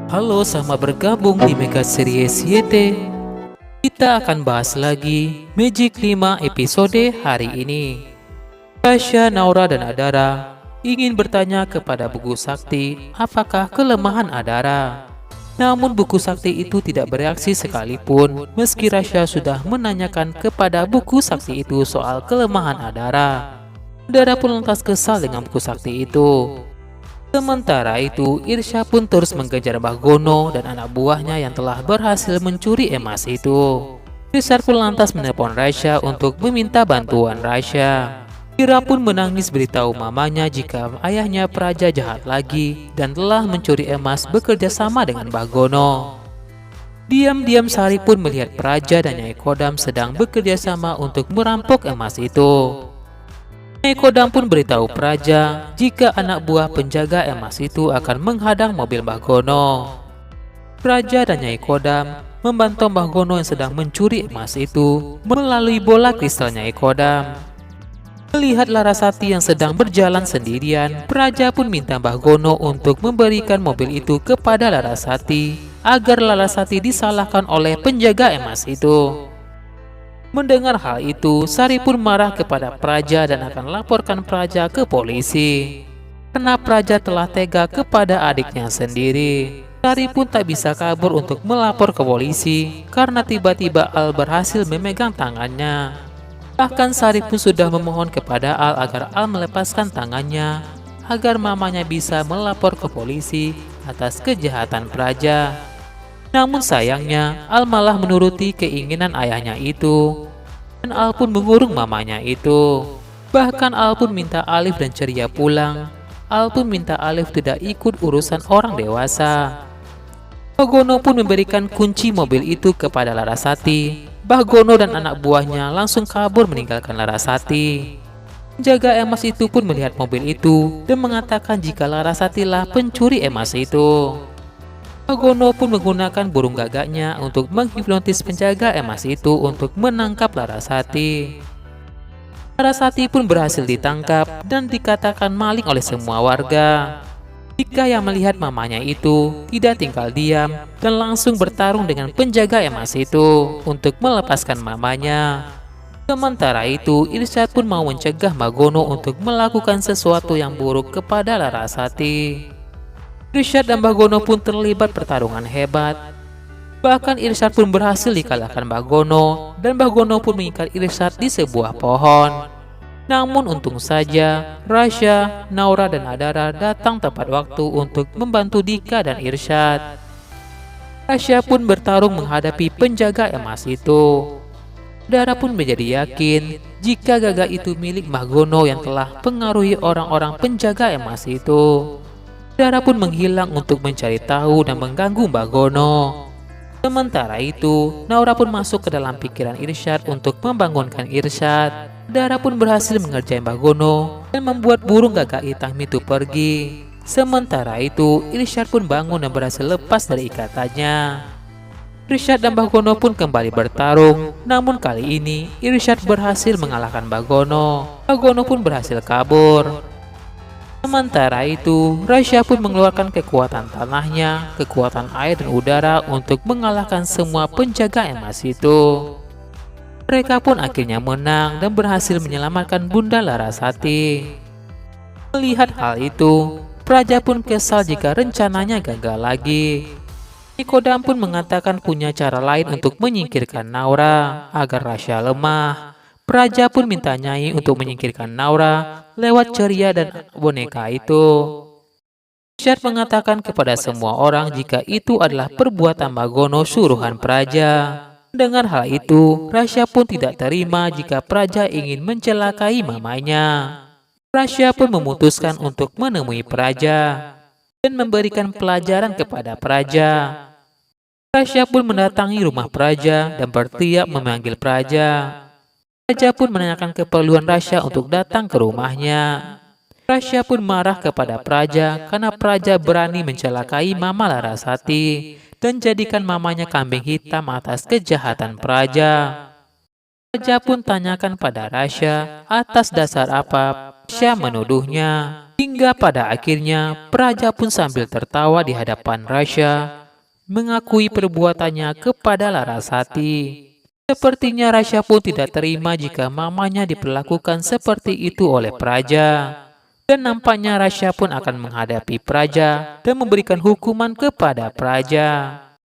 Halo, selamat bergabung di Mega Series YT. Kita akan bahas lagi Magic 5 episode hari ini. Tasya, Naura, dan Adara ingin bertanya kepada Buku Sakti apakah kelemahan Adara. Namun Buku Sakti itu tidak bereaksi sekalipun meski Rasya sudah menanyakan kepada Buku Sakti itu soal kelemahan Adara. Adara pun lantas kesal dengan Buku Sakti itu. Sementara itu, Irsya pun terus mengejar Mbah Gono dan anak buahnya yang telah berhasil mencuri emas itu. Irsya pun lantas menelpon Rasya untuk meminta bantuan Rasya. Ira pun menangis beritahu mamanya jika ayahnya Praja jahat lagi dan telah mencuri emas bekerja sama dengan Mbah Gono. Diam-diam Sari pun melihat Praja dan Nyai Kodam sedang bekerja sama untuk merampok emas itu. Nyai Kodam pun beritahu Praja jika anak buah penjaga emas itu akan menghadang mobil Mbah Gono. Praja dan Nyai Kodam membantu Mbah Gono yang sedang mencuri emas itu melalui bola kristal Nyai Kodam. Melihat Larasati yang sedang berjalan sendirian, Praja pun minta Mbah Gono untuk memberikan mobil itu kepada Larasati agar Larasati disalahkan oleh penjaga emas itu. Mendengar hal itu, Sari pun marah kepada Praja dan akan laporkan Praja ke polisi. Karena Praja telah tega kepada adiknya sendiri, Sari pun tak bisa kabur untuk melapor ke polisi karena tiba-tiba Al berhasil memegang tangannya. Bahkan Sari pun sudah memohon kepada Al agar Al melepaskan tangannya agar mamanya bisa melapor ke polisi atas kejahatan Praja. Namun sayangnya, Al malah menuruti keinginan ayahnya itu. Dan Al pun mengurung mamanya itu. Bahkan Al pun minta Alif dan Ceria pulang. Al pun minta Alif tidak ikut urusan orang dewasa. Mbah Gono pun memberikan kunci mobil itu kepada Larasati. Mbah Gono dan anak buahnya langsung kabur meninggalkan Larasati. Penjaga emas itu pun melihat mobil itu dan mengatakan jika Larasati lah pencuri emas itu. Mbah Gono pun menggunakan burung gagaknya untuk menghipnotis penjaga emas itu untuk menangkap Larasati. Larasati pun berhasil ditangkap dan dikatakan maling oleh semua warga. Dika yang melihat mamanya itu tidak tinggal diam dan langsung bertarung dengan penjaga emas itu untuk melepaskan mamanya. Sementara itu, Irsyad pun mau mencegah Mbah Gono untuk melakukan sesuatu yang buruk kepada Larasati. Irsyad dan Mbah Gono pun terlibat pertarungan hebat. Bahkan Irsyad pun berhasil dikalahkan Mbah Gono dan Mbah Gono pun mengikat Irsyad di sebuah pohon. Namun untung saja Rasya, Naura dan Adara datang tepat waktu untuk membantu Dika dan Irsyad. Rasya pun bertarung menghadapi penjaga emas itu. Adara pun menjadi yakin jika gagak itu milik Mbah Gono yang telah pengaruhi orang-orang penjaga emas itu. Adara pun menghilang untuk mencari tahu dan mengganggu Mbah Gono. Sementara itu, Naura pun masuk ke dalam pikiran Irsyad untuk membangunkan Irsyad. Adara pun berhasil mengerjai Mbah Gono dan membuat burung gagak hitam itu pergi. Sementara itu, Irsyad pun bangun dan berhasil lepas dari ikatannya. Irsyad dan Mbah Gono pun kembali bertarung. Namun kali ini, Irsyad berhasil mengalahkan Mbah Gono. Mbah Gono pun berhasil kabur. Sementara itu, Rasya pun mengeluarkan kekuatan tanahnya, kekuatan air dan udara untuk mengalahkan semua penjaga emas itu. Mereka pun akhirnya menang dan berhasil menyelamatkan Bunda Larasati. Melihat hal itu, Praja pun kesal jika rencananya gagal lagi. Nyai Kodam pun mengatakan punya cara lain untuk menyingkirkan Naura agar Rasya lemah. Praja pun minta Nyai untuk menyingkirkan Naura lewat ceria dan boneka itu. Irsyad mengatakan kepada semua orang jika itu adalah perbuatan Mbah Gono suruhan Praja. Dengan hal itu, Rasya pun tidak terima jika Praja ingin mencelakai mamanya. Rasya pun memutuskan untuk menemui Praja dan memberikan pelajaran kepada Praja. Rasya pun mendatangi rumah Praja dan berteriak memanggil Praja. Praja pun menanyakan keperluan Rasya untuk datang ke rumahnya. Rasya pun marah kepada Praja karena Praja berani mencelakai Mama Larasati dan jadikan mamanya kambing hitam atas kejahatan Praja. Raja pun tanyakan pada Rasya atas dasar apa Rasya menuduhnya. Hingga pada akhirnya Praja pun sambil tertawa di hadapan Rasya mengakui perbuatannya kepada Larasati. Sepertinya Rasya pun tidak terima jika mamanya diperlakukan seperti itu oleh Praja. Dan nampaknya Rasya pun akan menghadapi Praja dan memberikan hukuman kepada Praja.